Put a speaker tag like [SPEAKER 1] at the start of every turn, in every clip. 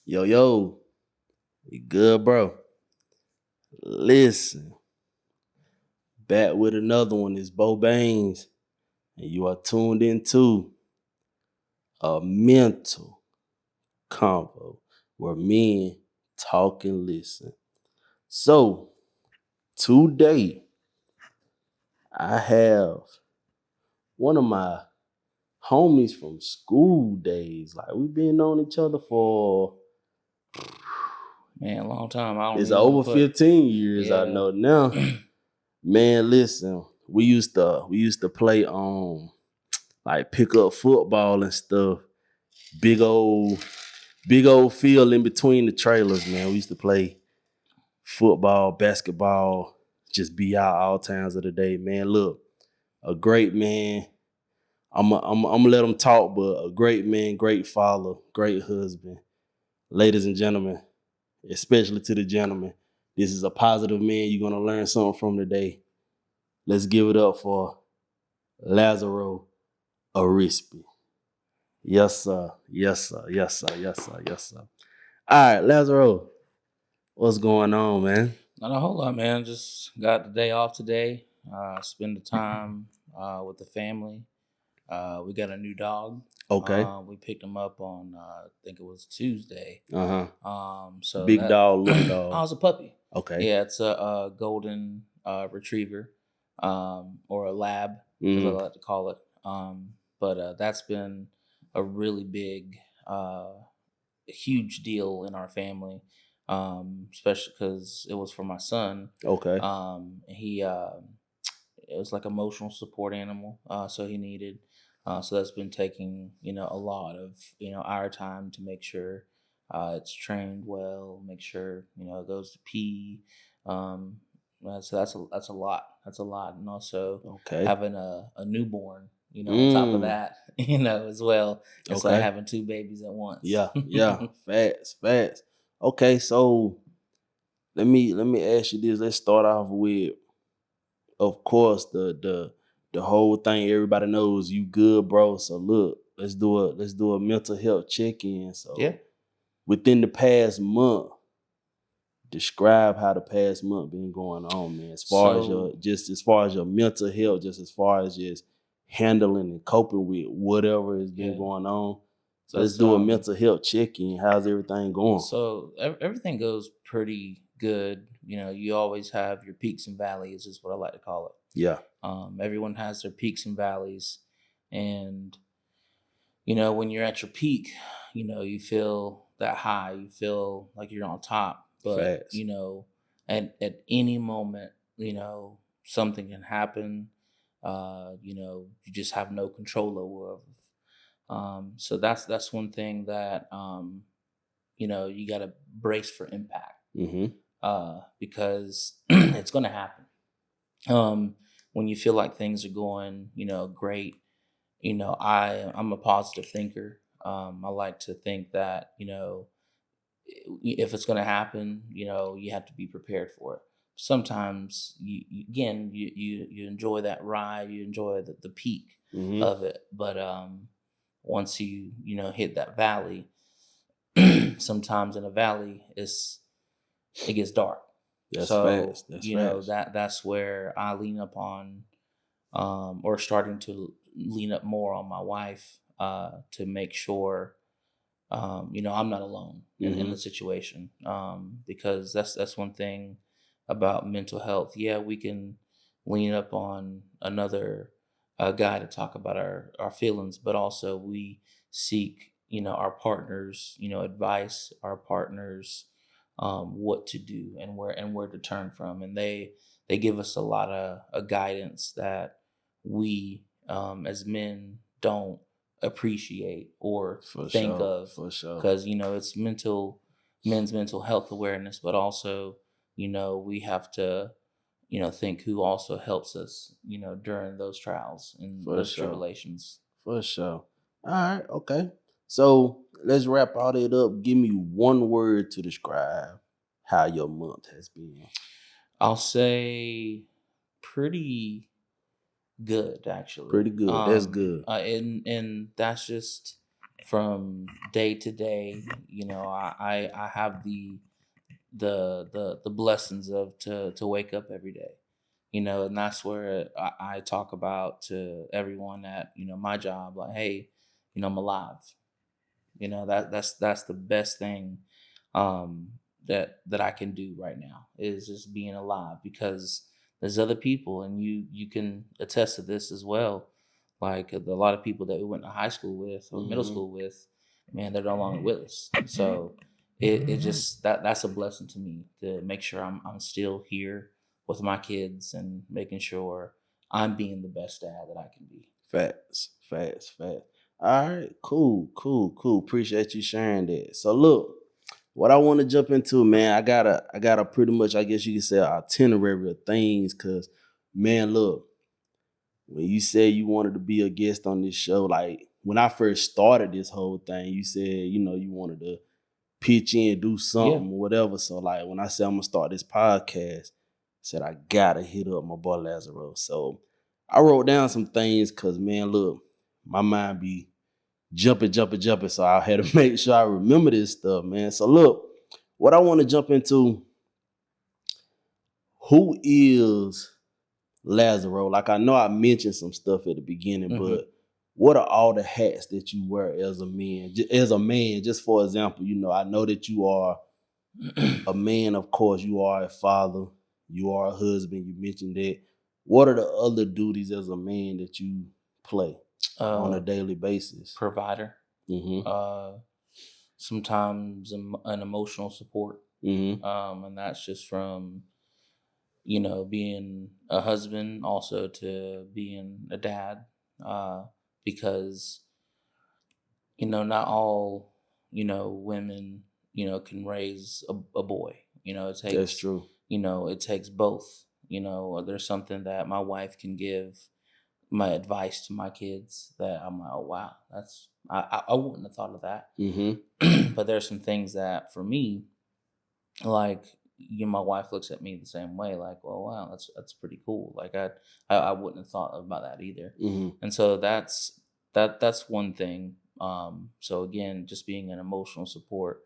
[SPEAKER 1] Yo, yo, you good, bro? Listen, back with another one. It's Bo Baines, and you are tuned into a mental convo where men talk and listen. So, today, I have one of my homies from school days. Like, we've been on each other for
[SPEAKER 2] Man, a long time. I don't
[SPEAKER 1] it's
[SPEAKER 2] even wanna
[SPEAKER 1] over
[SPEAKER 2] put
[SPEAKER 1] 15 years, I
[SPEAKER 2] Yeah.
[SPEAKER 1] know now. Man, listen, we used to play like pick up football and stuff. Big old field in between the trailers, man. We used to play football, basketball, just be out all times of the day. Man, look, a great man. I'm let him talk, but a great man, great father, great husband. Ladies and gentlemen, especially to the gentlemen, this is a positive man you're gonna learn something from today. Let's give it up for Lasaro Arispe. Yes, sir. Yes, sir. Yes, sir. Yes, sir. Yes, sir. All right, Lazaro, what's going on, man?
[SPEAKER 2] Not a whole lot, man. Just got the day off today. Spend the time with the family. We got a new dog.
[SPEAKER 1] Okay.
[SPEAKER 2] We picked him up on I think it was Tuesday. So
[SPEAKER 1] Big
[SPEAKER 2] that
[SPEAKER 1] dog, little
[SPEAKER 2] I
[SPEAKER 1] dog.
[SPEAKER 2] was a puppy.
[SPEAKER 1] Okay.
[SPEAKER 2] Yeah, it's a golden retriever, or a lab, as I like to call it. But that's been a really big, huge deal in our family, especially because it was for my son.
[SPEAKER 1] Okay.
[SPEAKER 2] He it was like emotional support animal, so he needed. So that's been taking a lot of our time to make sure it's trained well, make sure it goes to pee. Um, so that's a lot. That's a lot, and also
[SPEAKER 1] Okay.
[SPEAKER 2] having a newborn. On top of that, as well. It's like
[SPEAKER 1] Okay.
[SPEAKER 2] having two babies at once.
[SPEAKER 1] Yeah. Facts. Okay, so let me ask you this. Let's start off with, of course, the whole thing everybody knows you good, bro. So look, let's do a mental health check-in. So
[SPEAKER 2] Yeah.
[SPEAKER 1] within the past month, describe how the past month been going on, man. As far as your mental health, just as far as just handling and coping with whatever has been going on. So let's do a mental health check-in. How's everything going?
[SPEAKER 2] So everything goes pretty good. You always have your peaks and valleys, is what I like to call it.
[SPEAKER 1] Yeah.
[SPEAKER 2] Everyone has their peaks and valleys, and when you're at your peak, you feel that high, you feel like you're on top. But
[SPEAKER 1] Facts.
[SPEAKER 2] at any moment, something can happen. You just have no control over. So that's one thing that you got to brace for impact, because it's going to happen. When you feel like things are going, great, I'm a positive thinker. I like to think that, if it's going to happen, you have to be prepared for it. Sometimes you enjoy that ride, you enjoy the peak of it. But once you hit that valley, sometimes in a valley it gets dark.
[SPEAKER 1] That's
[SPEAKER 2] So
[SPEAKER 1] facts. That's facts.
[SPEAKER 2] that's where I lean up on, or starting to lean up more on my wife, to make sure I'm not alone in the situation, because that's one thing about mental health. Yeah, we can lean up on another guy to talk about our feelings, but also we seek our partners advice, our partners, what to do and where to turn from, and they give us a lot of guidance that we, as men, don't appreciate or think of,
[SPEAKER 1] for sure.
[SPEAKER 2] because it's men's mental health awareness, but also we have to think who also helps us during those trials and those tribulations.
[SPEAKER 1] For sure. All right, okay. So let's wrap all that up. Give me one word to describe how your month has been.
[SPEAKER 2] I'll say pretty good, actually.
[SPEAKER 1] Pretty good. That's good.
[SPEAKER 2] And that's just from day to day, you know, I have the blessings of to wake up every day, you know, and that's where I talk about to everyone at, you know, my job, like, hey, you know, I'm alive. You know, that's the best thing um that I can do right now is just being alive, because there's other people, and you can attest to this as well. Like a lot of people that we went to high school with or middle
[SPEAKER 1] Mm-hmm.
[SPEAKER 2] school with, man, they're no longer with us. So it just that's a blessing to me to make sure I'm still here with my kids and making sure I'm being the best dad that I can be.
[SPEAKER 1] Facts, facts, facts. All right, cool, cool, cool. Appreciate you sharing that. So look, what I want to jump into, man, I got a pretty much, I guess you could say, itinerary of things. Cause man, look, when you said you wanted to be a guest on this show, like when I first started this whole thing, you said, you know, you wanted to pitch in, do
[SPEAKER 2] Yeah.
[SPEAKER 1] something or whatever. So like when I said I'm gonna start this podcast, I said I gotta hit up my boy Lasaro. So I wrote down some things because man, look, my mind be jumping, jumping, jumping. So I had to make sure I remember this stuff, man. So look, what I want to jump into, who is Lasaro? Like I know I mentioned some stuff at the beginning,
[SPEAKER 2] Hmm.
[SPEAKER 1] but what are all the hats that you wear as a man? As a man, just for example, you know, I know that you are a man, of course, you are a father, you are a husband, you mentioned that. What are the other duties as a man that you play on a
[SPEAKER 2] uh
[SPEAKER 1] daily basis?
[SPEAKER 2] Provider,
[SPEAKER 1] Mm-hmm.
[SPEAKER 2] uh sometimes an emotional support,
[SPEAKER 1] Mm-hmm.
[SPEAKER 2] and that's just from, you know, being a husband also to being a dad, uh because, you know, not all, you know, women, you know, can raise a boy. You know, it
[SPEAKER 1] That's
[SPEAKER 2] takes,
[SPEAKER 1] true.
[SPEAKER 2] you know, it takes both. You know, there's something that my wife can give my advice to my kids that I'm like, oh wow, that's I wouldn't have thought of that.
[SPEAKER 1] Mm-hmm.
[SPEAKER 2] But there's some things that for me, like, you know, my wife looks at me the same way, like, well, wow, that's pretty cool. Like I wouldn't have thought about that either.
[SPEAKER 1] Mm-hmm.
[SPEAKER 2] And so that's one thing. So again, just being an emotional support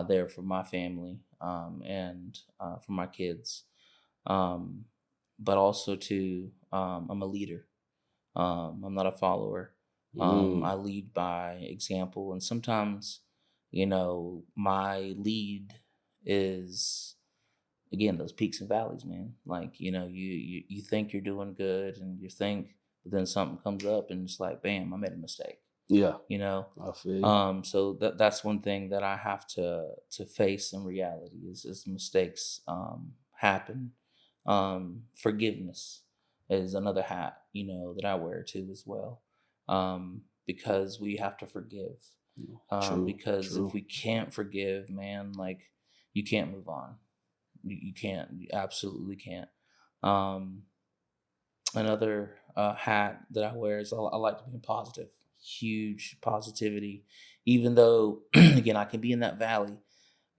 [SPEAKER 2] there for my family, and for my kids. Um, but also too, I'm a leader. I'm not a follower.
[SPEAKER 1] Mm.
[SPEAKER 2] I lead by example, and sometimes, you know, my lead is, again, those peaks and valleys, man. Like, you know, you think you're doing good, and you think, but then something comes up, and it's like, bam, I made a mistake.
[SPEAKER 1] Yeah,
[SPEAKER 2] You know,
[SPEAKER 1] I feel you.
[SPEAKER 2] so that's one thing that I have to face in reality is mistakes happen. Forgiveness is another hat, you know, that I wear too as well, because we have to forgive.
[SPEAKER 1] True,
[SPEAKER 2] Because if
[SPEAKER 1] true.
[SPEAKER 2] we can't forgive, man, like, you can't move on. You can't. You absolutely can't. Um, Another hat that I wear is I like to be positive, huge positivity. Even though, again, I can be in that valley,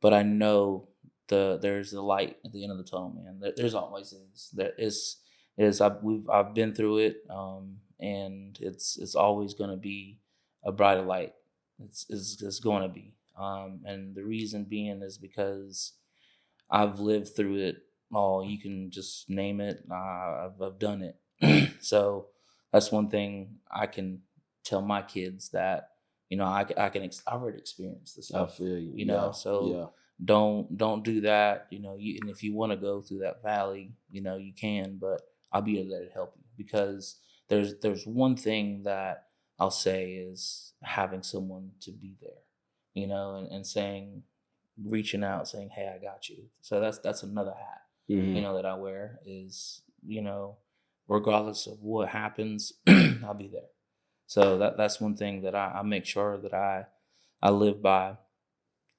[SPEAKER 2] but I know there's the light at the end of the tunnel, man. There's always is. There is I've been through it, and it's always going to be a brighter light. It's going to be, and the reason being is because I've lived through it all. You can just name it. I've done it. So that's one thing I can tell my kids, that, you know, I've already experienced this
[SPEAKER 1] I
[SPEAKER 2] stuff.
[SPEAKER 1] feel you.
[SPEAKER 2] You
[SPEAKER 1] Yeah,
[SPEAKER 2] know, so
[SPEAKER 1] yeah.
[SPEAKER 2] don't do that. You know, and if you want to go through that valley, you know, you can. But I'll be there to help you, because there's one thing that I'll say is having someone to be there. You know, and saying, reaching out, saying, "Hey, I got you." So that's another hat, you
[SPEAKER 1] Mm-hmm.
[SPEAKER 2] know, that I wear is, you know, regardless of what happens, I'll be there. So that's one thing that I make sure that I live by,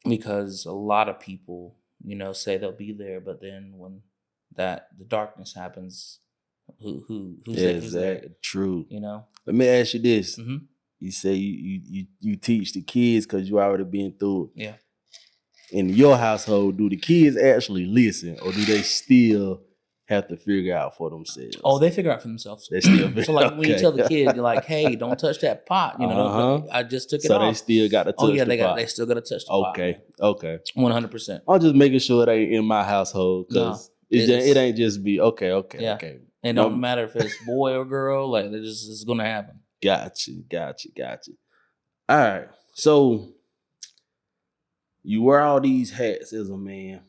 [SPEAKER 2] because a lot of people, you know, say they'll be there, but then when the darkness happens, who's there?
[SPEAKER 1] Exactly. True.
[SPEAKER 2] You know.
[SPEAKER 1] Let me ask you this.
[SPEAKER 2] Hmm.
[SPEAKER 1] You say you teach the kids because you already been through it.
[SPEAKER 2] Yeah.
[SPEAKER 1] In your household, do the kids actually listen, or do they still have to figure out for themselves.
[SPEAKER 2] Oh, they figure out for themselves.
[SPEAKER 1] They still
[SPEAKER 2] So like when you tell the kid, you're like, "Hey, don't touch that pot." You know, don't, I just took it off.
[SPEAKER 1] So they still got to touch the pot.
[SPEAKER 2] They still got to touch the pot.
[SPEAKER 1] Okay.
[SPEAKER 2] 100%.
[SPEAKER 1] I'm just making sure it ain't in my household because it ain't just be okay.
[SPEAKER 2] It don't matter if it's boy or girl. Like it's gonna happen.
[SPEAKER 1] Gotcha. All right. So you wear all these hats as a man.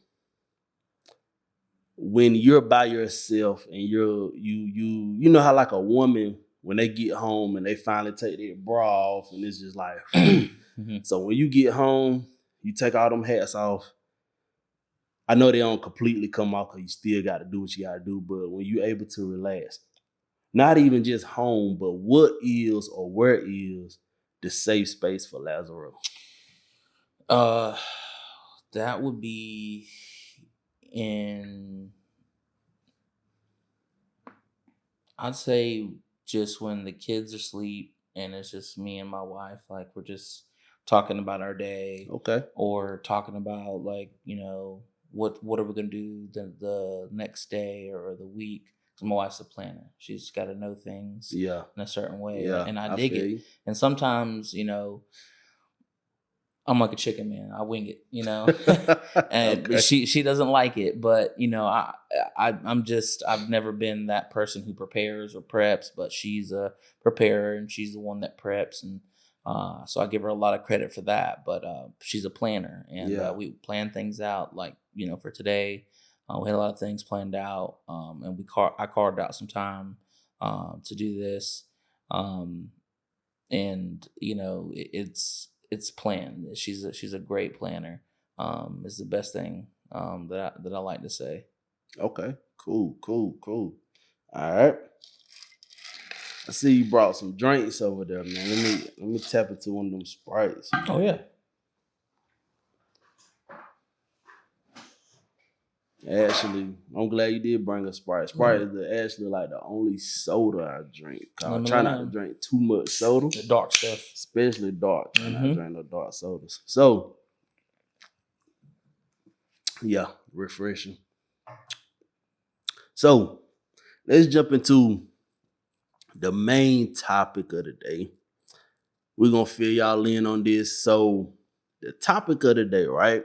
[SPEAKER 1] When you're by yourself and you know how like a woman when they get home and they finally take their bra off and it's just like So when you get home, you take all them hats off. I know they don't completely come off because you still got to do what you got to do, but when you're able to relax, not even just home, but what is or where is the safe space for Lasaro?
[SPEAKER 2] That would be I'd say just when the kids are asleep and it's just me and my wife, like we're just talking about our day.
[SPEAKER 1] Okay.
[SPEAKER 2] Or talking about like, you know, what are we gonna do the next day or the week. Because my wife's a planner. She's got to know things in a certain way.
[SPEAKER 1] Yeah,
[SPEAKER 2] and I dig it. You. And sometimes, you know, I'm like a chicken, man. I wing it, you know, and she doesn't like it, but you know, I've never been that person who prepares or preps, but she's a preparer and she's the one that preps, and so I give her a lot of credit for that. But she's a planner, and we plan things out. Like, you know, for today, we had a lot of things planned out, and I carved out some time to do this, and you know, it's planned. She's a great planner. Is the best thing that I like to say.
[SPEAKER 1] Okay, cool. All right. I see you brought some drinks over there, man. Let me tap into one of them Sprites.
[SPEAKER 2] Oh yeah.
[SPEAKER 1] Actually, I'm glad you did bring a Sprite. Sprite is actually like the only soda I drink. I try not to drink too much soda.
[SPEAKER 2] The dark stuff.
[SPEAKER 1] Especially dark. I drink no dark sodas. So, yeah, refreshing. So, let's jump into the main topic of the day. We're going to fill y'all in on this. So, the topic of the day, right?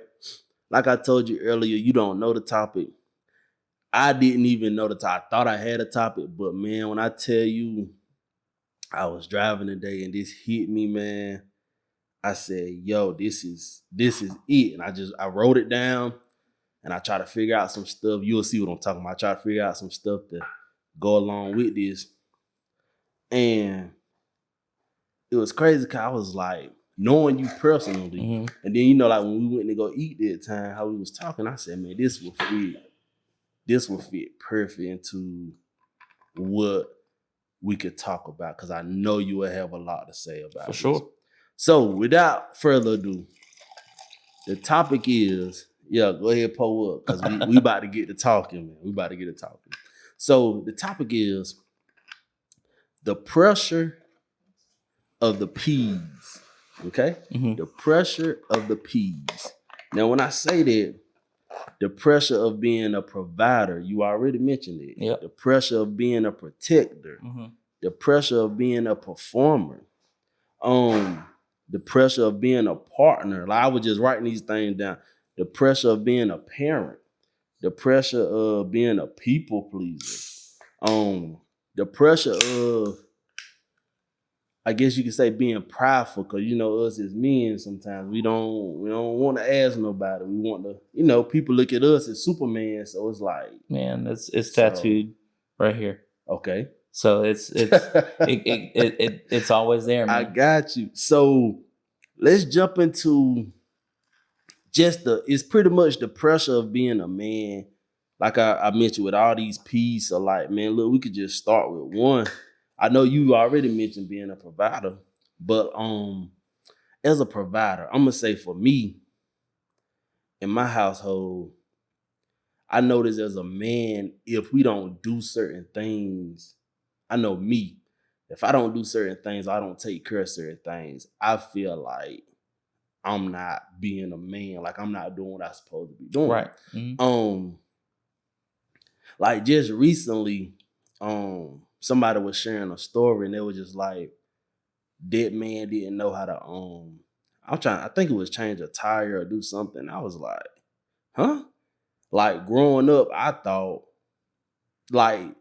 [SPEAKER 1] Like I told you earlier, you don't know the topic. I didn't even know the topic. I thought I had a topic, but man, when I tell you I was driving today and this hit me, man, I said, yo, this is it. And I wrote it down and I try to figure out some stuff. You'll see what I'm talking about. I try to figure out some stuff to go along with this. And it was crazy because I was like, knowing you personally, and then, you know, like when we went to go eat that time, how we was talking, I said, man, this will fit perfect into what we could talk about, because I know you will have a lot to say about it. For sure. So without further ado, the topic is, go ahead, pull up, because we about to get to talking, man. We about to get to talking. So the topic is the pressure of the peas. Okay? The pressure of the peas. Now, when I say that, the pressure of being a provider, you already mentioned it. Yep. The pressure of being a protector. The pressure of being a performer. The pressure of being a partner. Like, I was just writing these things down. The pressure of being a parent. The pressure of being a people pleaser. The pressure of, I guess you could say, being prideful, because, you know, us as men, sometimes we don't want to ask nobody. We want to, you know, people look at us as Superman, so it's like,
[SPEAKER 2] man, it's tattooed right here.
[SPEAKER 1] Okay,
[SPEAKER 2] so it's always there, man.
[SPEAKER 1] I got you. So let's jump into it's pretty much the pressure of being a man. Like I mentioned, with all these pieces, so like, man, look, we could just start with one. I know you already mentioned being a provider, but as a provider, I'm gonna say for me, in my household, I notice as a man, if we don't do certain things, I know me, if I don't do certain things, I don't take care of certain things, I feel like I'm not being a man, like I'm not doing what I'm supposed to be doing.
[SPEAKER 2] Right.
[SPEAKER 1] like just recently, somebody was sharing a story and they were just like, that man didn't know how to I think it was change a tire or do something. I was like, huh? Like growing up, I thought like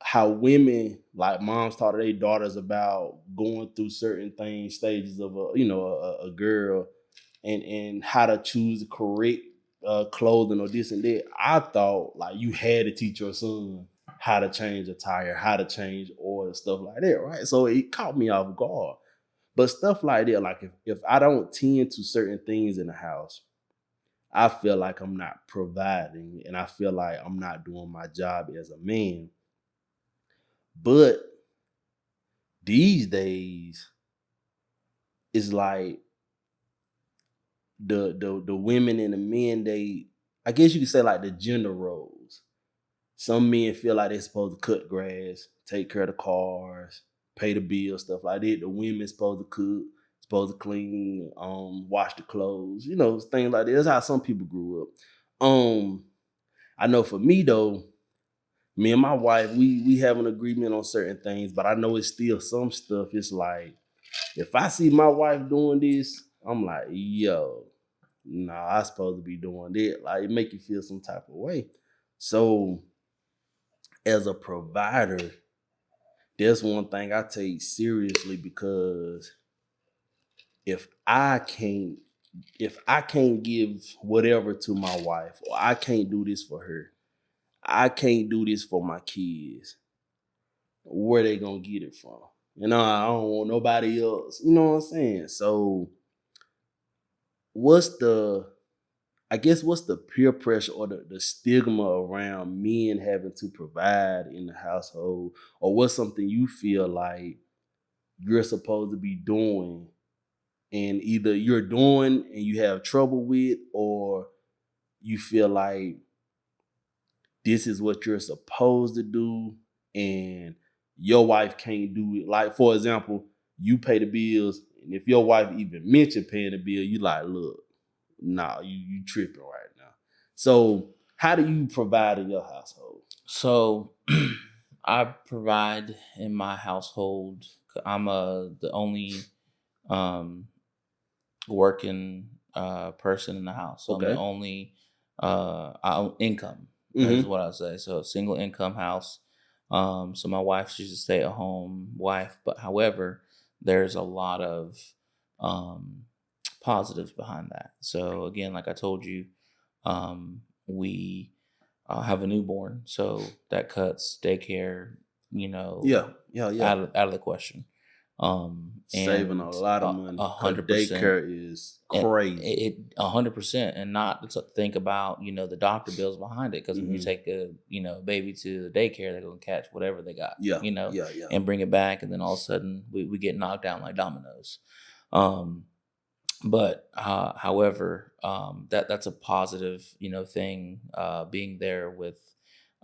[SPEAKER 1] how women, like moms talk to their daughters about going through certain things, stages of a girl, and how to choose the correct clothing or this and that. I thought like you had to teach your son how to change a tire, how to change oil, stuff like that, right? So it caught me off guard. But stuff like that, like if I don't tend to certain things in the house, I feel like I'm not providing and I feel like I'm not doing my job as a man. But these days, it's like the women and the men, I guess you could say like the gender roles. Some men feel like they're supposed to cut grass, take care of the cars, pay the bills, stuff like that. The women supposed to cook, supposed to clean, wash the clothes, things like that. That's how some people grew up. I know for me though, me and my wife, we have an agreement on certain things, but I know it's still some stuff. It's like if I see my wife doing this, I'm like, yo, nah, I supposed to be doing that. Like it make you feel some type of way. So as a provider, that's one thing I take seriously because if I can't give whatever to my wife, or I can't do this for her, I can't do this for my kids, where they gonna get it from? I don't want nobody else. You know what I'm saying? So what's the what's the peer pressure or the stigma around men having to provide in the household? Or what's something you feel like you're supposed to be doing and either you're doing and you have trouble with, or you feel like this is what you're supposed to do and your wife can't do it? Like, for example, you pay the bills, and if your wife even mentioned paying the bill, you like, look, nah, you tripping right now. So how do you provide in your household?
[SPEAKER 2] So I provide in my household. I'm the only um, working person in the house. So I'm the
[SPEAKER 1] Okay.
[SPEAKER 2] only income is
[SPEAKER 1] Mm-hmm.
[SPEAKER 2] what I say. So single income house. So my wife, she's a stay at home wife, but however, there's a lot of um, positives behind that. So again, like I told you, we have a newborn, so that cuts daycare,
[SPEAKER 1] Yeah. Yeah.
[SPEAKER 2] out of the question.
[SPEAKER 1] Saving a
[SPEAKER 2] And
[SPEAKER 1] lot of
[SPEAKER 2] a
[SPEAKER 1] money
[SPEAKER 2] a
[SPEAKER 1] because
[SPEAKER 2] hundred percent,
[SPEAKER 1] daycare is
[SPEAKER 2] and
[SPEAKER 1] crazy.
[SPEAKER 2] it 100%, and not to think about the doctor bills behind it, because when you
[SPEAKER 1] Mm-hmm.
[SPEAKER 2] take a baby to the daycare, they're gonna catch whatever they got,
[SPEAKER 1] Yeah. Yeah.
[SPEAKER 2] and bring it back, and then all of a sudden we get knocked down like dominoes. Um, but however, that's a positive thing, being there with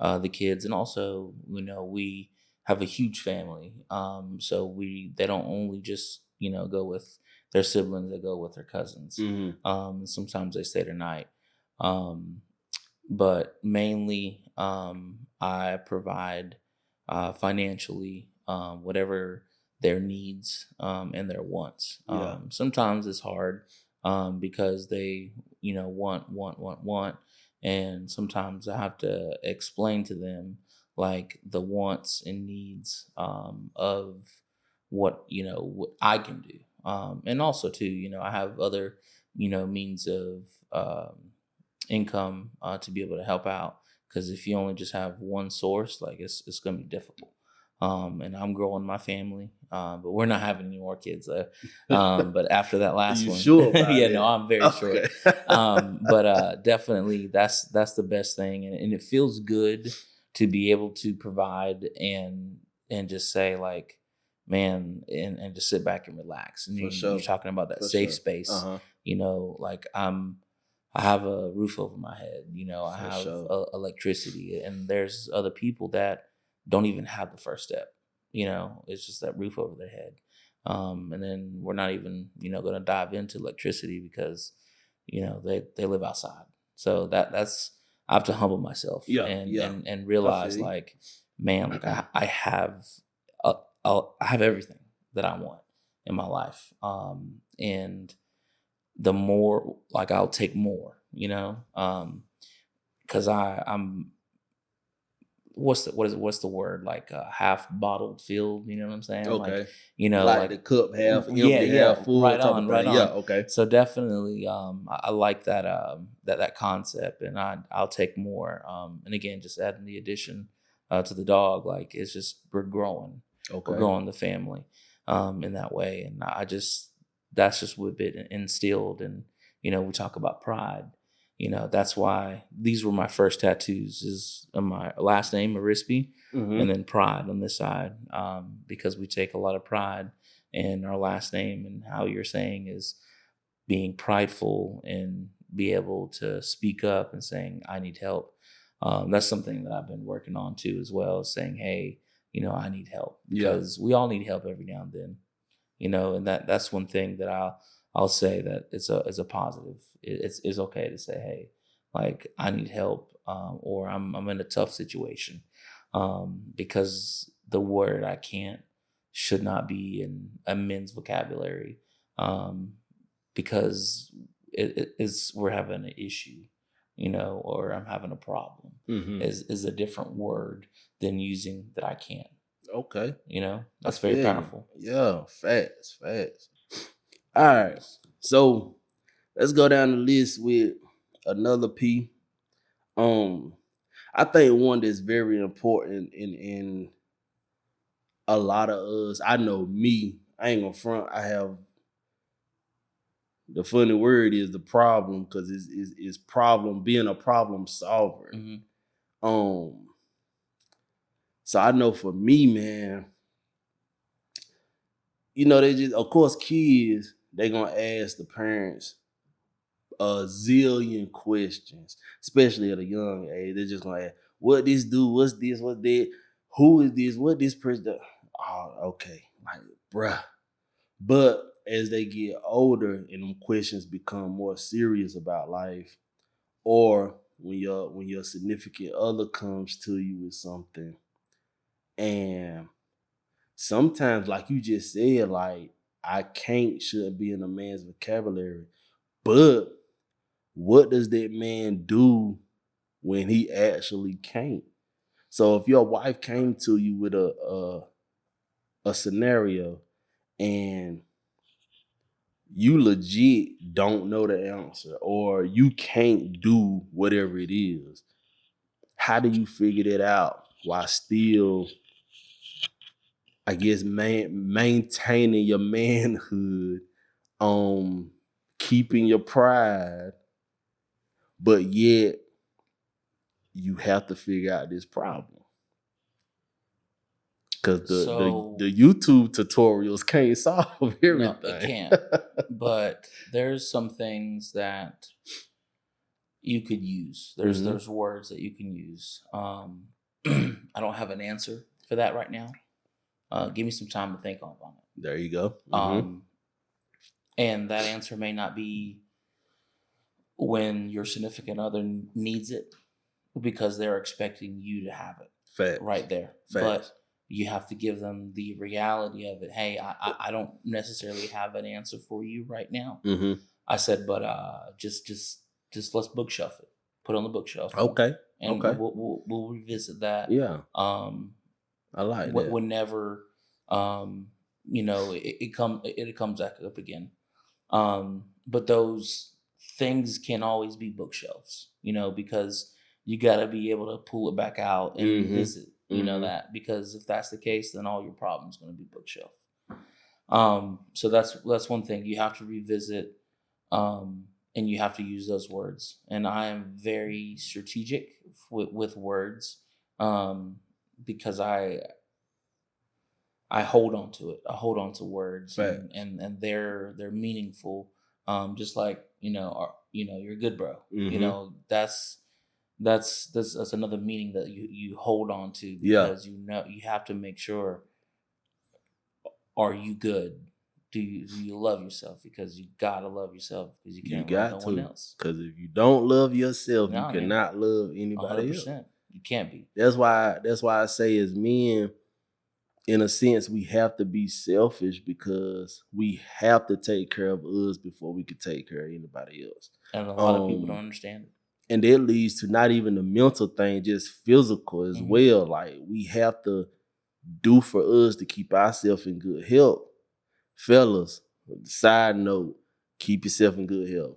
[SPEAKER 2] the kids, and also we have a huge family, so they don't only just go with their siblings, they go with their cousins.
[SPEAKER 1] Mm-hmm.
[SPEAKER 2] Sometimes they stay the night, um, but mainly I provide financially, whatever their needs and their wants.
[SPEAKER 1] Yeah.
[SPEAKER 2] Sometimes it's hard because they want, and sometimes I have to explain to them like the wants and needs of what I can do, and also too I have other means of income to be able to help out, because if you only just have one source, like it's going to be difficult. And I'm growing my family, but we're not having any more kids though. But after that
[SPEAKER 1] Are
[SPEAKER 2] last
[SPEAKER 1] you
[SPEAKER 2] one,
[SPEAKER 1] sure about
[SPEAKER 2] yeah, no,
[SPEAKER 1] that?
[SPEAKER 2] I'm very sure.
[SPEAKER 1] Okay.
[SPEAKER 2] But definitely that's the best thing, and it feels good to be able to provide and just say like, man, and just sit back and relax. And
[SPEAKER 1] For
[SPEAKER 2] you're
[SPEAKER 1] sure.
[SPEAKER 2] talking about that
[SPEAKER 1] For
[SPEAKER 2] safe
[SPEAKER 1] sure.
[SPEAKER 2] space,
[SPEAKER 1] Uh-huh.
[SPEAKER 2] like I have a roof over my head. I
[SPEAKER 1] For
[SPEAKER 2] have
[SPEAKER 1] sure.
[SPEAKER 2] electricity, and there's other people that don't even have the first step. It's just that roof over their head. And then we're not even, going to dive into electricity because, they live outside. So I have to humble myself and realize like, man, like I have I have everything that I want in my life. And the more like I'll take more, because I'm what's the word, like half bottled filled, you know what I'm saying?
[SPEAKER 1] Okay.
[SPEAKER 2] Like,
[SPEAKER 1] like the cup half empty, half full.
[SPEAKER 2] right on, right on.
[SPEAKER 1] Yeah, okay.
[SPEAKER 2] So definitely, I like that that concept, and I'll take more. And again, just adding the addition to the dog, like it's just we're growing, we're growing the family, in that way, and that's just what been instilled, and we talk about pride. That's why these were my first tattoos, is my last name, Arispe, and then pride on this side, because we take a lot of pride in our last name, and how you're saying is being prideful and be able to speak up and saying, I need help. That's something that I've been working on too, as well, as saying, hey, I need help, because we all need help every now and then, and that's one thing that I'll say that it's a positive. It's okay to say, hey, like I need help, or I'm in a tough situation, because the word I can't should not be in a men's vocabulary, because it is we're having an issue, or I'm having a problem, is a different word than using that I can't.
[SPEAKER 1] Okay.
[SPEAKER 2] That's very powerful.
[SPEAKER 1] Yeah, facts. All right. So let's go down the list with another P. I think one that's very important in a lot of us. I know me. I ain't gonna front. I have the funny word is the problem, because it's problem, being a problem solver. So I know for me, man, they just, of course, kids, they gonna ask the parents a zillion questions, especially at a young age. They're just gonna ask, what this do? What's this? What's that? Who is this? What this person do? Oh, okay. Like, bruh. But as they get older and them questions become more serious about life, or when your significant other comes to you with something, and sometimes, like you just said, like I can't shouldn't be in a man's vocabulary, but what does that man do when he actually can't? So if your wife came to you with a scenario and you legit don't know the answer, or you can't do whatever it is, how do you figure that out while still, I guess, maintaining your manhood, keeping your pride, but yet you have to figure out this problem? Because the YouTube tutorials can't solve everything.
[SPEAKER 2] No, it can't. But there's some things that you could use. There's words that you can use. I don't have an answer for that right now. Give me some time to think on it.
[SPEAKER 1] There you go.
[SPEAKER 2] And that answer may not be when your significant other needs it, because they're expecting you to have it.
[SPEAKER 1] Facts.
[SPEAKER 2] Right there.
[SPEAKER 1] Facts.
[SPEAKER 2] But you have to give them the reality of it. Hey, I don't necessarily have an answer for you right now. I said, but just let's bookshelf it. Put it on the bookshelf.
[SPEAKER 1] Okay.
[SPEAKER 2] And we'll revisit that.
[SPEAKER 1] Yeah. I like that.
[SPEAKER 2] Whenever it comes back up again. But those things can always be bookshelves, because you got to be able to pull it back out and revisit, that, because if that's the case, then all your problems going to be bookshelf. So that's one thing you have to revisit, and you have to use those words. And I am very strategic with words, because I hold on to it. I hold on to words, and they're meaningful. Just like you're a good bro. That's another meaning that you hold on to, because you have to make sure, are you good? do you love yourself? Because you gotta love yourself because you
[SPEAKER 1] You
[SPEAKER 2] can't love
[SPEAKER 1] got
[SPEAKER 2] no one
[SPEAKER 1] to.
[SPEAKER 2] else.
[SPEAKER 1] Because if you don't love yourself, you
[SPEAKER 2] Nah, man,
[SPEAKER 1] cannot love anybody else.
[SPEAKER 2] 100%. You can't be.
[SPEAKER 1] That's why I say as men, in a sense, we have to be selfish because we have to take care of us before we can take care of anybody else.
[SPEAKER 2] And a lot of people don't understand it.
[SPEAKER 1] And that leads to not even the mental thing, just physical as well. Like we have to do for us to keep ourselves in good health. Fellas, side note, keep yourself in good health.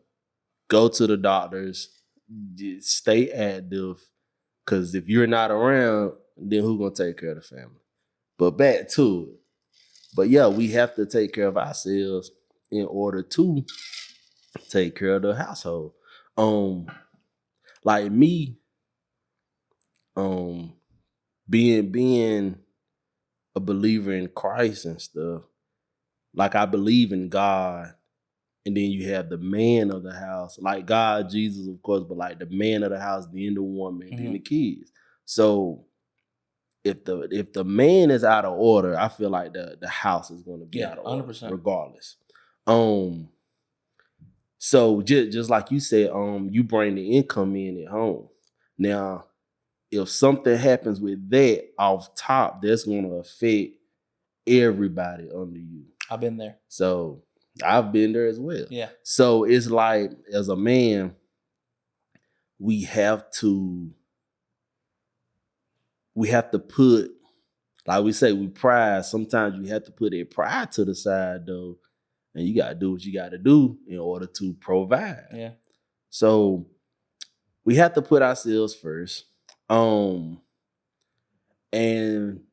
[SPEAKER 1] Go to the doctors, just stay active. Because if you're not around, then who's going to take care of the family? But back to it. But yeah, we have to take care of ourselves in order to take care of the household. Like me, being a believer in Christ and stuff, like I believe in God, and then you have the man of the house, like God, Jesus, of course, but like the man of the house, then the woman, then the kids. So if the man is out of order, I feel like the house is going to be out of order
[SPEAKER 2] 100%.
[SPEAKER 1] regardless. So just like you said, you bring the income in at home. Now, if something happens with that off top, that's going to affect everybody under you.
[SPEAKER 2] I've been there.
[SPEAKER 1] So I've been there as well.
[SPEAKER 2] Yeah.
[SPEAKER 1] So it's like, as a man, we have to put, like we say, we pride. Sometimes you have to put a pride to the side though, and you got to do what you got to do in order to provide.
[SPEAKER 2] Yeah.
[SPEAKER 1] So we have to put ourselves first. And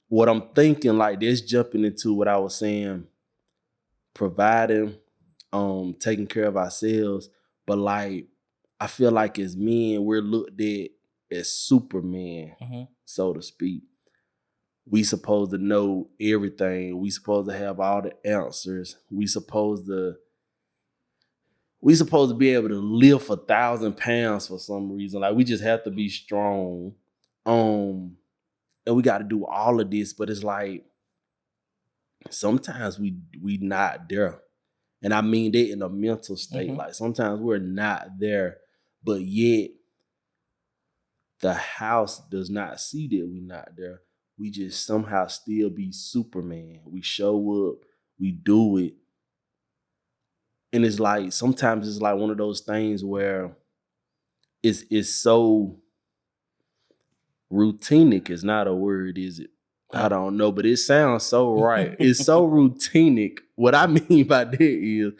[SPEAKER 1] what I'm thinking, like this, jumping into what I was saying, providing, taking care of ourselves, but like I feel like as men, we're looked at as Superman, so to speak. We supposed to know everything. We supposed to have all the answers. We supposed to be able to lift 1,000 pounds for some reason. Like we just have to be strong. And we got to do all of this, but it's like sometimes we not there. And I mean that in a mental state. Like sometimes we're not there, but yet the house does not see that we're not there. We just somehow still be Superman. We show up, we do it. And it's like, sometimes it's like one of those things where it's so routinic is not a word, is it? I don't know, but it sounds so right. It's so routinic. What I mean by that is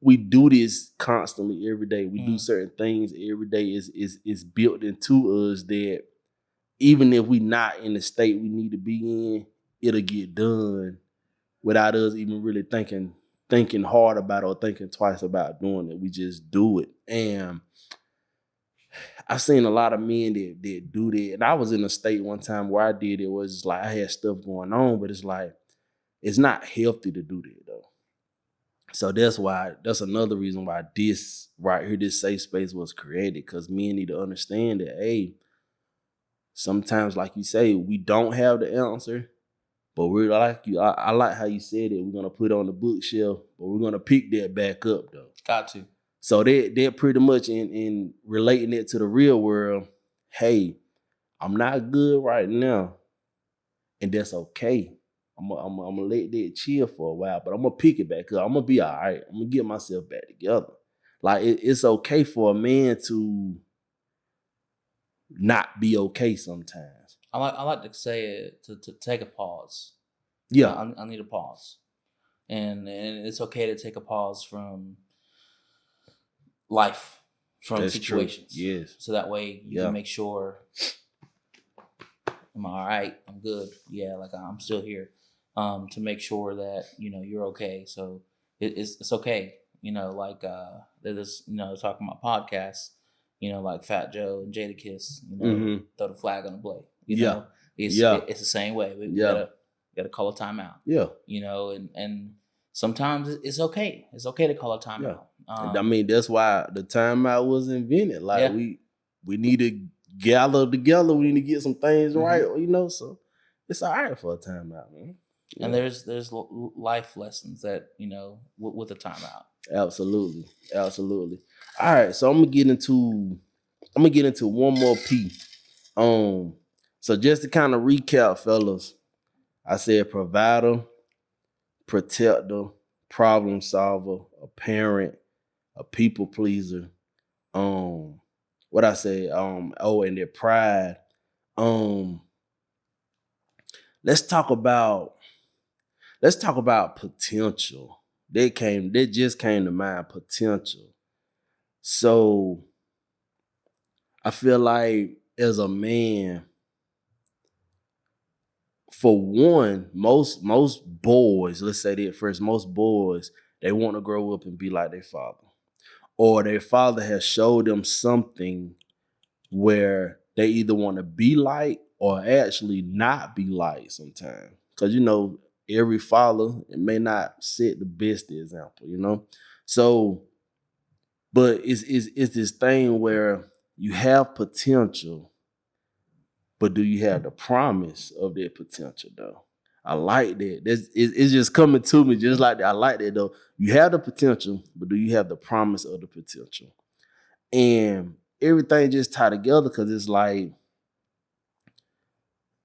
[SPEAKER 1] we do this constantly every day. We do certain things every day. Is built into us that even if we not in the state we need to be in, it'll get done without us even really thinking hard about it or thinking twice about doing it. We just do it. And I've seen a lot of men that do that. And I was in a state one time where I did it. Was like I had stuff going on, but it's like it's not healthy to do that though. So that's another reason why this right here, this safe space was created, because men need to understand that, hey, sometimes, like you say, we don't have the answer, but we're like you. I like how you said it. We're gonna put it on the bookshelf, but we're gonna pick that back up though.
[SPEAKER 2] Got to.
[SPEAKER 1] So they're pretty much in relating it to the real world. Hey, I'm not good right now, and that's okay. I'm gonna let that chill for a while, but I'm gonna pick it back up. I'm gonna be all right. I'm gonna get myself back together. Like it's okay for a man to not be okay sometimes.
[SPEAKER 2] I like to say it to take a pause.
[SPEAKER 1] Yeah,
[SPEAKER 2] I need a pause, and it's okay to take a pause from life, from
[SPEAKER 1] that's
[SPEAKER 2] situations.
[SPEAKER 1] True. Yes.
[SPEAKER 2] So that way you can make sure, am I all right? I'm good. Yeah, like I'm still here. To make sure that you're okay. So it's okay. Like there's talking about podcasts. Like Fat Joe and Jadakiss. Throw the flag on the play. It's the same way. We gotta call a timeout. Yeah. And sometimes it's okay. It's okay to call a timeout.
[SPEAKER 1] I mean, that's why the timeout was invented. Like we need to gather together. We need to get some things right. So it's all right for a timeout, man.
[SPEAKER 2] And there's life lessons that, with the timeout.
[SPEAKER 1] Absolutely. Absolutely. All right. So I'm gonna get into one more P. So just to kind of recap, fellas, I said provider, protector, problem solver, a parent, a people pleaser. What I say? And their pride. Um, let's talk about potential. That just came to mind, potential. So I feel like as a man, for one, most boys, let's say that first, most boys, they want to grow up and be like their father. Or their father has showed them something where they either want to be like or actually not be like sometimes. Because every father, it may not set the best example. So, but it's this thing where you have potential, but do you have the promise of that potential though? I like that. It's just coming to me just like that. I like that though. You have the potential, but do you have the promise of the potential? And everything just tie together because it's like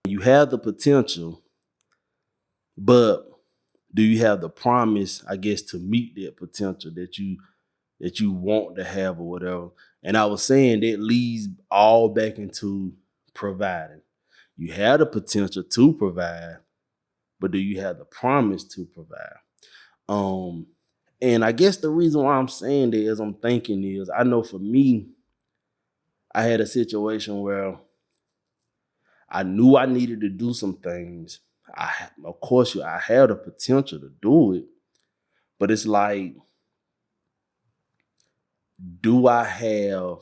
[SPEAKER 1] you have the potential, but do you have the promise, I guess, to meet that potential that you want to have or whatever? And I was saying that leads all back into providing. You have the potential to provide, but do you have the promise to provide? And I guess the reason why I'm saying that is I'm thinking is I know for me, I had a situation where I knew I needed to do some things. Of course, I had the potential to do it, but it's like, do I have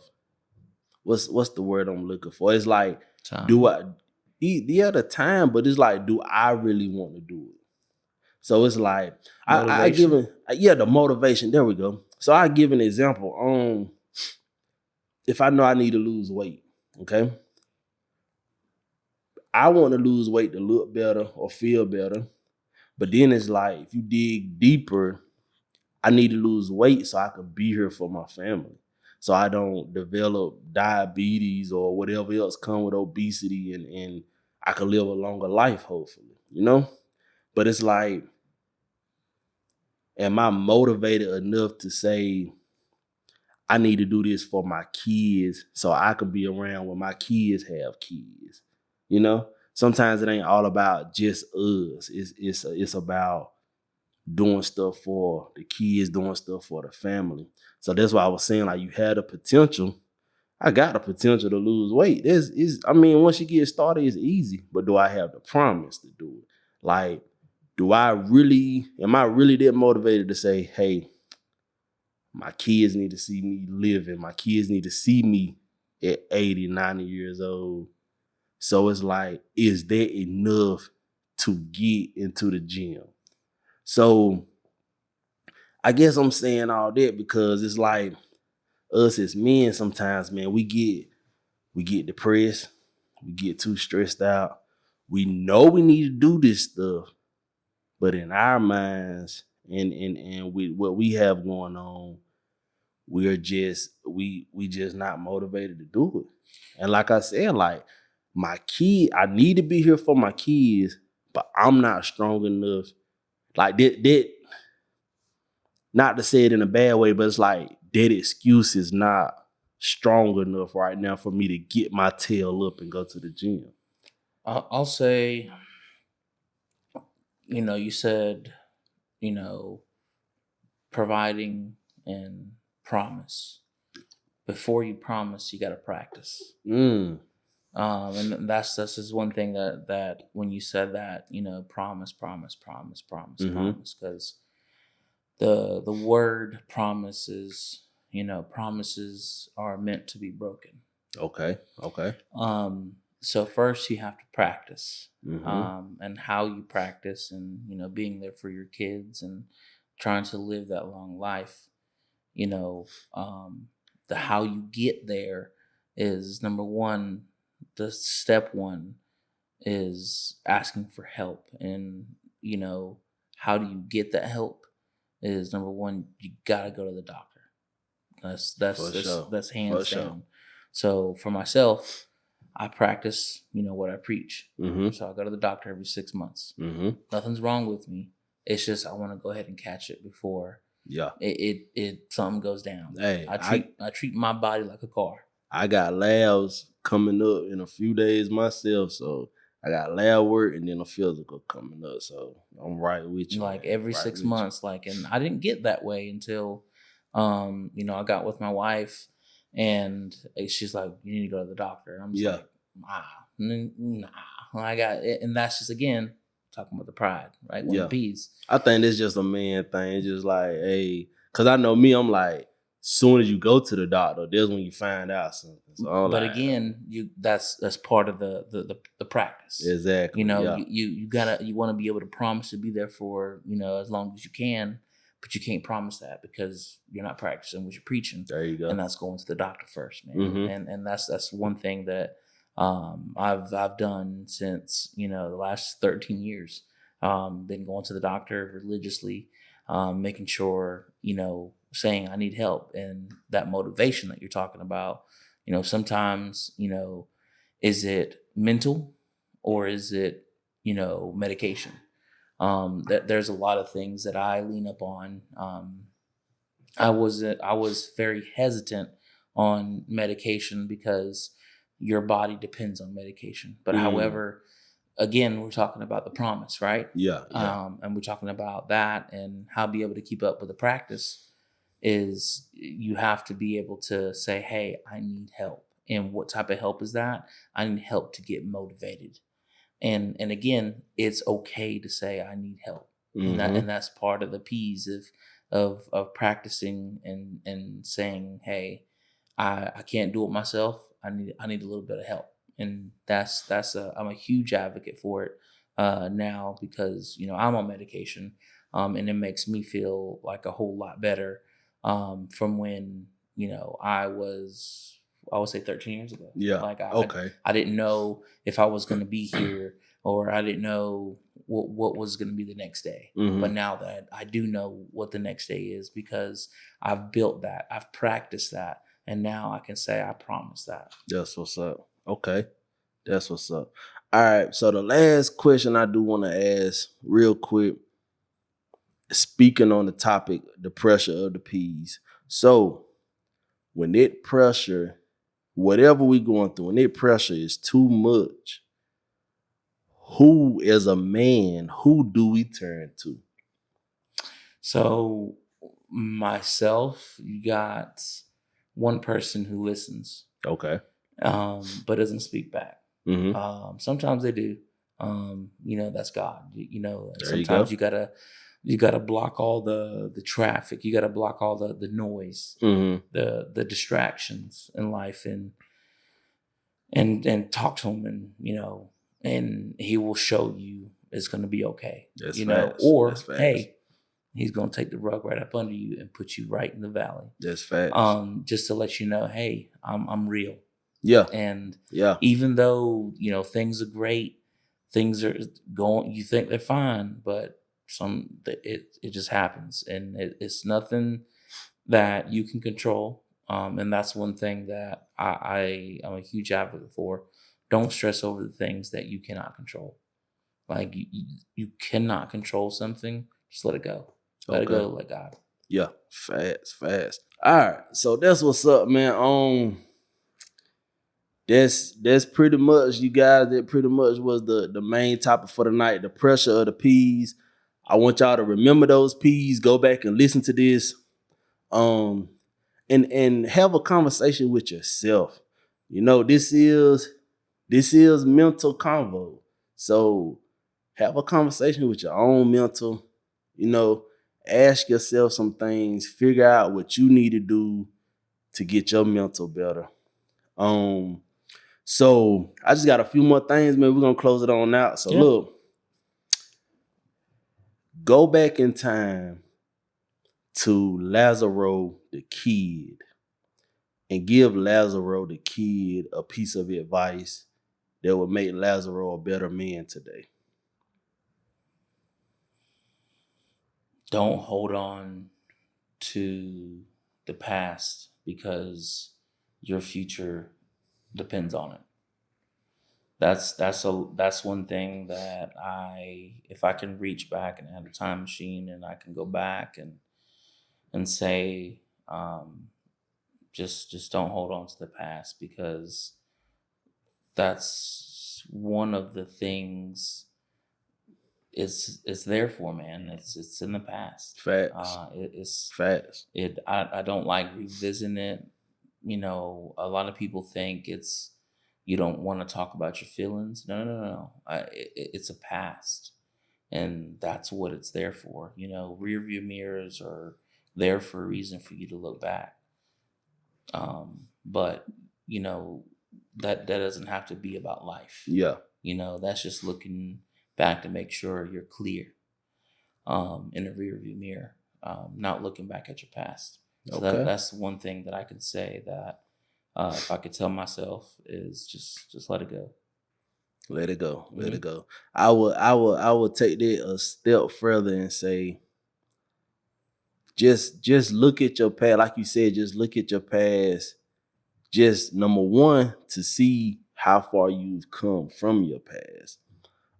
[SPEAKER 1] what's the word I'm looking for? It's like,
[SPEAKER 2] Time.
[SPEAKER 1] do I the time, but it's like, do I really want to do it? So it's like I give
[SPEAKER 2] Motivation.
[SPEAKER 1] the motivation. There we go. So I give an example. If I know I need to lose weight, okay, I want to lose weight to look better or feel better. But then it's like, if you dig deeper, I need to lose weight so I can be here for my family. So I don't develop diabetes or whatever else come with obesity, and I can live a longer life, hopefully. But it's like, am I motivated enough to say, I need to do this for my kids so I can be around when my kids have kids? Sometimes it ain't all about just us. It's about doing stuff for the kids, doing stuff for the family. So that's why I was saying, like, you had the potential. I got the potential to lose weight. Once you get started, it's easy. But do I have the promise to do it? Like, am I really that motivated to say, hey, my kids need to see me living. My kids need to see me at 80, 90 years old. So it's like, is that enough to get into the gym? So I guess I'm saying all that because it's like, us as men sometimes, man, we get depressed, we get too stressed out. We know we need to do this stuff, but in our minds and with what we have going on, we just not motivated to do it. And like I said, like, I need to be here for my kids, but I'm not strong enough. Like that, not to say it in a bad way, but it's like that excuse is not strong enough right now for me to get my tail up and go to the gym.
[SPEAKER 2] I'll say, you said, providing and promise. Before you promise, you got to practice.
[SPEAKER 1] Mm.
[SPEAKER 2] And that's is one thing that when you said that, promise,
[SPEAKER 1] Mm-hmm.
[SPEAKER 2] promise, because the word promises, promises are meant to be broken.
[SPEAKER 1] Okay.
[SPEAKER 2] So first you have to practice,
[SPEAKER 1] Mm-hmm.
[SPEAKER 2] and how you practice, and being there for your kids and trying to live that long life. The how you get there is number one. The step one is asking for help, and how do you get that help is number one, you gotta go to the doctor. That's that's
[SPEAKER 1] For
[SPEAKER 2] that's
[SPEAKER 1] sure.
[SPEAKER 2] that's
[SPEAKER 1] For
[SPEAKER 2] hands
[SPEAKER 1] sure.
[SPEAKER 2] down. So for myself, I practice, what I preach.
[SPEAKER 1] Mm-hmm.
[SPEAKER 2] So I go to the doctor every 6 months.
[SPEAKER 1] Mm-hmm.
[SPEAKER 2] Nothing's wrong with me. It's just I want to go ahead and catch it before
[SPEAKER 1] Yeah.
[SPEAKER 2] it something goes down.
[SPEAKER 1] Hey,
[SPEAKER 2] I treat my body like a car.
[SPEAKER 1] I got labs coming up in a few days myself, so I got lab work and then a physical coming up. So I'm right with you,
[SPEAKER 2] Like
[SPEAKER 1] man.
[SPEAKER 2] every
[SPEAKER 1] Right
[SPEAKER 2] 6 months, and I didn't get that way until I got with my wife, and she's like, you need to go to the doctor. I'm just
[SPEAKER 1] Yeah.
[SPEAKER 2] like, nah. I got it, and that's just again talking about the pride, right? One of
[SPEAKER 1] Yeah.
[SPEAKER 2] the P's.
[SPEAKER 1] I think it's just a man thing. It's just like, hey, because I know me, I'm like, soon as you go to the doctor, that's when you find out something. So I'm
[SPEAKER 2] But
[SPEAKER 1] like,
[SPEAKER 2] again, that's part of the practice.
[SPEAKER 1] exactly. Yeah.
[SPEAKER 2] You want to be able to promise to be there for as long as you can, but you can't promise that because you're not practicing what you're preaching,
[SPEAKER 1] There you go.
[SPEAKER 2] and that's going to the doctor first, man.
[SPEAKER 1] Mhm.
[SPEAKER 2] And that's one thing that I've done since the last 13 years. Been going to the doctor religiously, making sure saying I need help, and that motivation that you're talking about. Sometimes, is it mental or is it, medication? That there's a lot of things that I lean up on. I was very hesitant on medication because your body depends on medication. But however, again, we're talking about the promise, right?
[SPEAKER 1] Yeah. Yeah.
[SPEAKER 2] And we're talking about that and how be able to keep up with the practice is you have to be able to say, hey, I need help. And what type of help is that? I need help to get motivated. And again, it's okay to say I need help.
[SPEAKER 1] Mhm.
[SPEAKER 2] And that's part of the P's of practicing and saying, hey, I can't do it myself. I need a little bit of help. And I'm a huge advocate for it now because I'm on medication, and it makes me feel like a whole lot better from when I would say 13 years ago.
[SPEAKER 1] Yeah.
[SPEAKER 2] Like
[SPEAKER 1] Okay.
[SPEAKER 2] I didn't know if I was going to be here, or I didn't know what was going to be the next day.
[SPEAKER 1] Mhm.
[SPEAKER 2] But now that I do know what the next day is because I've built that, I've practiced that, and now I can say I promise that.
[SPEAKER 1] That's what's up. Okay. That's what's up. All right. So the last question I do want to ask real quick, speaking on the topic, the pressure of the P's. So when that pressure, whatever we going through, when that pressure is too much, who as a man, who do we turn to?
[SPEAKER 2] So myself, you got one person who listens,
[SPEAKER 1] Okay.
[SPEAKER 2] but doesn't speak back.
[SPEAKER 1] Mm-hmm.
[SPEAKER 2] Sometimes they do. That's God.
[SPEAKER 1] There you go.
[SPEAKER 2] Sometimes you gotta block all the traffic. You gotta block all the noise,
[SPEAKER 1] Mm-hmm.
[SPEAKER 2] the distractions in life, and talk to him, and he will show you it's gonna be okay.
[SPEAKER 1] That's
[SPEAKER 2] You know,
[SPEAKER 1] fast.
[SPEAKER 2] or
[SPEAKER 1] That's fast.
[SPEAKER 2] hey, he's gonna take the rug right up under you and put you right in the valley.
[SPEAKER 1] That's fast.
[SPEAKER 2] Just to let you know, hey, I'm real.
[SPEAKER 1] Yeah.
[SPEAKER 2] And
[SPEAKER 1] Yeah.
[SPEAKER 2] even though things are great, things are going, you think they're fine, but it just happens, and it's nothing that you can control. And that's one thing that I'm a huge advocate for. Don't stress over the things that you cannot control. Like you cannot control something, just let it go. Let it
[SPEAKER 1] Okay.
[SPEAKER 2] go. Let God.
[SPEAKER 1] Yeah. Fast. All right. So that's what's up, man. That's pretty much, you guys, that pretty much was the main topic for the night, the pressure of the P's. I want y'all to remember those P's, go back and listen to this. And have a conversation with yourself. This is mental convo. So have a conversation with your own mental, ask yourself some things, figure out what you need to do to get your mental better. So I just got a few more things, man. We're gonna close it on out. So
[SPEAKER 2] Yeah.
[SPEAKER 1] look, go back in time to Lasaro the kid and give Lasaro the kid a piece of advice that would make Lasaro a better man today.
[SPEAKER 2] don't hold on to the past because your future depends on it. That's one thing that if I can reach back and have a time machine and I can go back and say, just don't hold on to the past, because that's one of the things it's there for, man. It's in the past.
[SPEAKER 1] Facts.
[SPEAKER 2] It's
[SPEAKER 1] Facts.
[SPEAKER 2] I don't like revisiting it. A lot of people think you don't want to talk about your feelings. No. It's a past, and that's what it's there for. Rear view mirrors are there for a reason, for you to look back. But that doesn't have to be about life.
[SPEAKER 1] Yeah.
[SPEAKER 2] That's just looking back to make sure you're clear in the rear view mirror, not looking back at your past. So
[SPEAKER 1] Okay.
[SPEAKER 2] that's one thing that I could say that if I could tell myself is just let it go.
[SPEAKER 1] Let it go. Let
[SPEAKER 2] Mhm.
[SPEAKER 1] it go. I would take that a step further and say, just look at your past. Like you said, just look at your past. Just number one, to see how far you've come from your past.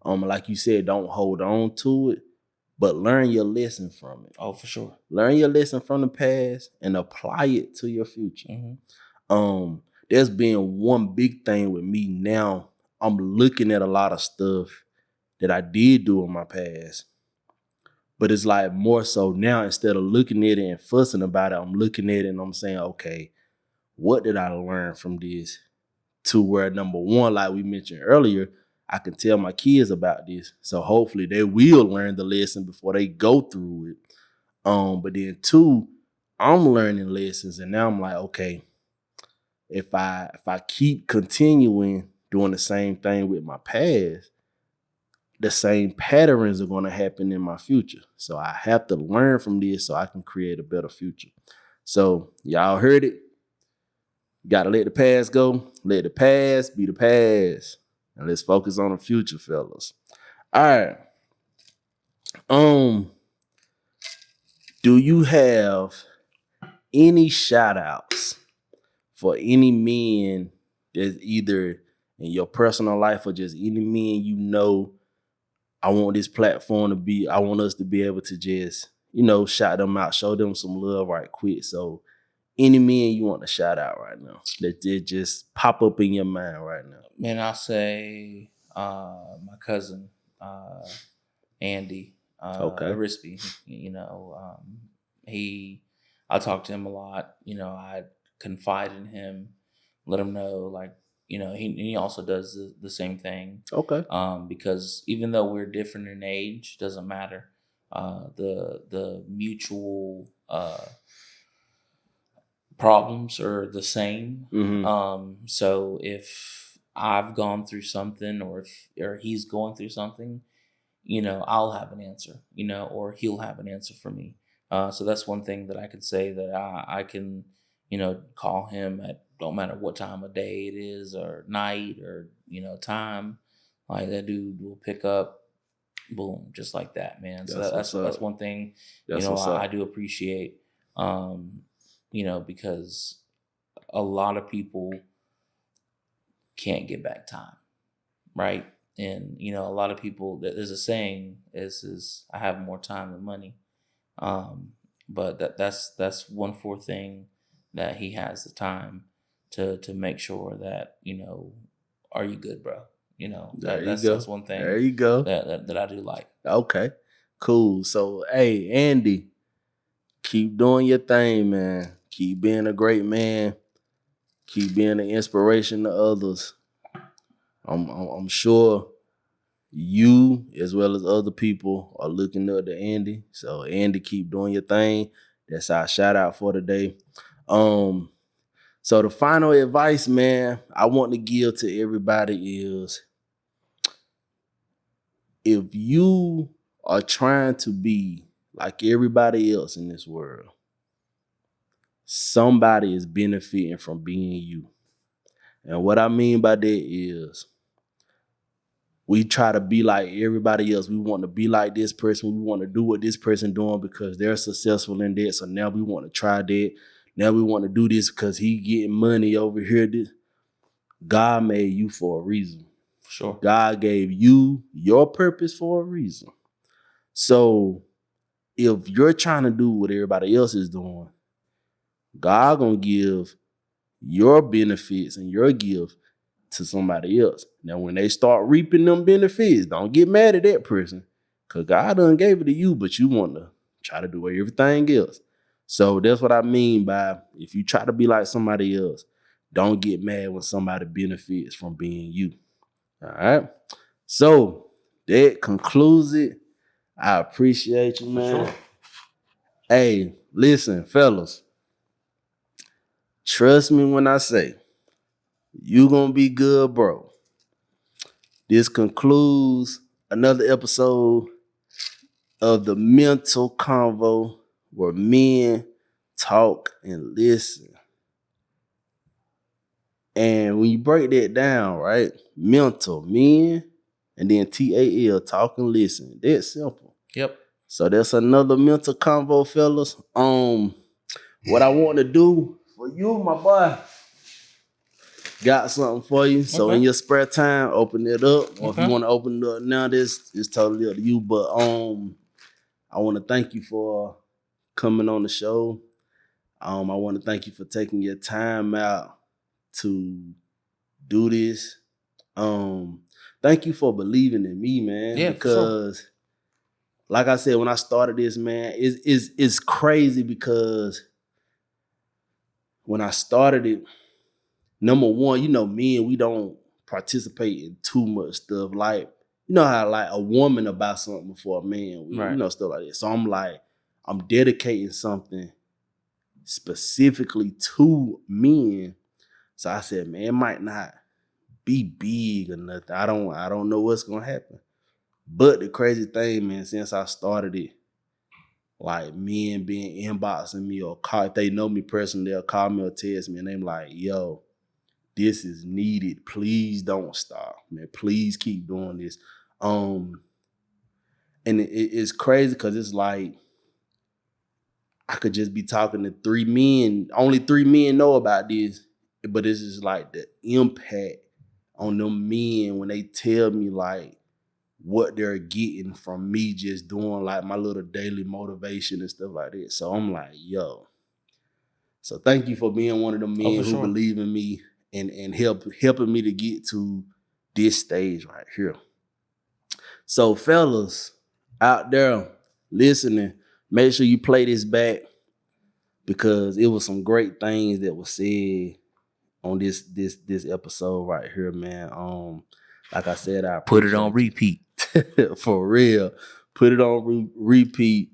[SPEAKER 1] Like you said, don't hold on to it, but learn your lesson from it.
[SPEAKER 2] Oh, for sure.
[SPEAKER 1] Learn your lesson from the past and apply it to your future.
[SPEAKER 2] Mm-hmm.
[SPEAKER 1] There's been one big thing with me now. I'm looking at a lot of stuff that I did do in my past, but it's like more so now, instead of looking at it and fussing about it, I'm looking at it and I'm saying, okay, what did I learn from this? To where, number one, like we mentioned earlier, I can tell my kids about this. So hopefully they will learn the lesson before they go through it. But then two, I'm learning lessons, and now I'm like, okay, if I keep continuing doing the same thing with my past, the same patterns are going to happen in my future. So I have to learn from this so I can create a better future. So y'all heard it. Got to let the past go. Let the past be the past. And let's focus on the future, fellas. All right. Do you have any shout outs for any men that's either in your personal life or just any men I want this platform to be, I want us to be able to just, shout them out, show them some love right quick. So any men you want to shout out right now that did just pop up in your mind right now?
[SPEAKER 2] Man, I'll say my cousin, Andy
[SPEAKER 1] Okay.
[SPEAKER 2] Arispe. I talk to him a lot. I confide in him, let him know, like, he also does the same thing.
[SPEAKER 1] Okay.
[SPEAKER 2] Because even though we're different in age, doesn't matter. The mutual problems are the same.
[SPEAKER 1] Mm-hmm.
[SPEAKER 2] So if I've gone through something, or he's going through something, I'll have an answer, or he'll have an answer for me. So that's one thing that I could say, that I can, call him at, don't matter what time of day it is, or night, or, time. Like, that dude will pick up, boom, just like that, man. So
[SPEAKER 1] That's what's
[SPEAKER 2] that's
[SPEAKER 1] up.
[SPEAKER 2] one thing,
[SPEAKER 1] That's what's
[SPEAKER 2] I
[SPEAKER 1] up.
[SPEAKER 2] do appreciate, because a lot of people can't get back time, right? And a lot of people, there's a saying, is I have more time than money. But that's one for thing, that he has the time to make sure that, are you good, bro?
[SPEAKER 1] There you
[SPEAKER 2] That's
[SPEAKER 1] go.
[SPEAKER 2] one
[SPEAKER 1] There
[SPEAKER 2] thing
[SPEAKER 1] you go.
[SPEAKER 2] that I do like.
[SPEAKER 1] Okay. Cool. So, hey, Andy, keep doing your thing, man. Keep being a great man. Keep being an inspiration to others. I'm sure you, as well as other people, are looking up to Andy. So, Andy, keep doing your thing. That's our shout out for today. So the final advice, man, I want to give to everybody is, if you are trying to be like everybody else in this world, somebody is benefiting from being you. And what I mean by that is, we try to be like everybody else. We want to be like this person. We want to do what this person doing because they're successful in that. So now we want to try that. Now we want to do this because he getting money over here. God made you for a reason.
[SPEAKER 2] Sure.
[SPEAKER 1] God gave you your purpose for a reason. So if you're trying to do what everybody else is doing, God gonna give your benefits and your gift to somebody else. Now, when they start reaping them benefits, don't get mad at that person because God done gave it to you, but you want to try to do everything else. So that's what I mean by if you try to be like somebody else, don't get mad when somebody benefits from being you. All right. So that concludes it. I appreciate you, man.
[SPEAKER 2] Sure.
[SPEAKER 1] Hey, listen, fellas. Trust me when I say you gonna be good, bro. This concludes another episode of the Mental Convo where men talk and listen. And when you break that down, right? Mental, men, and then TAL, talk and listen. That's simple.
[SPEAKER 2] Yep.
[SPEAKER 1] So that's another Mental Convo, fellas. What I want to do for you, my boy, got something for you. So in your spare time, open it up. Or if you want to open it up now, this is totally up to you. But I want to thank you for coming on the show. I want to thank you for taking your time out to do this. Thank you for believing in me, man.
[SPEAKER 2] Yeah,
[SPEAKER 1] because like I said, when I started this, man, it's crazy because when I started it, number one, men, we don't participate in too much stuff. Like, you know how like a woman about something before a man, stuff like that. So I'm dedicating something specifically to men. So I said, man, it might not be big or nothing. I don't know what's gonna happen. But the crazy thing, man, since I started it, like men being inboxing me or call, if they know me personally, they'll call me or text me and they're like, yo, this is needed. Please don't stop, man. Please keep doing this. And it's crazy because it's like I could just be talking to 3 men. Only 3 men know about this, but it's just like the impact on them men when they tell me like what they're getting from me just doing like my little daily motivation and stuff like that. So I'm like, yo. So thank you for being one of the men who believe in me and helping me to get to this stage right here. So fellas out there listening, make sure you play this back because it was some great things that were said on this episode right here, man. Like I said, I
[SPEAKER 2] put it on repeat.
[SPEAKER 1] For real. Put it on repeat.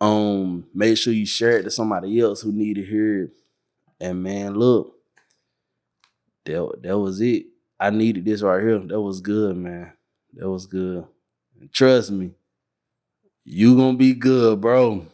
[SPEAKER 1] Make sure you share it to somebody else who need to hear it. And man, look, that was it. I needed this right here. That was good, man. That was good. And trust me, you gonna be good, bro.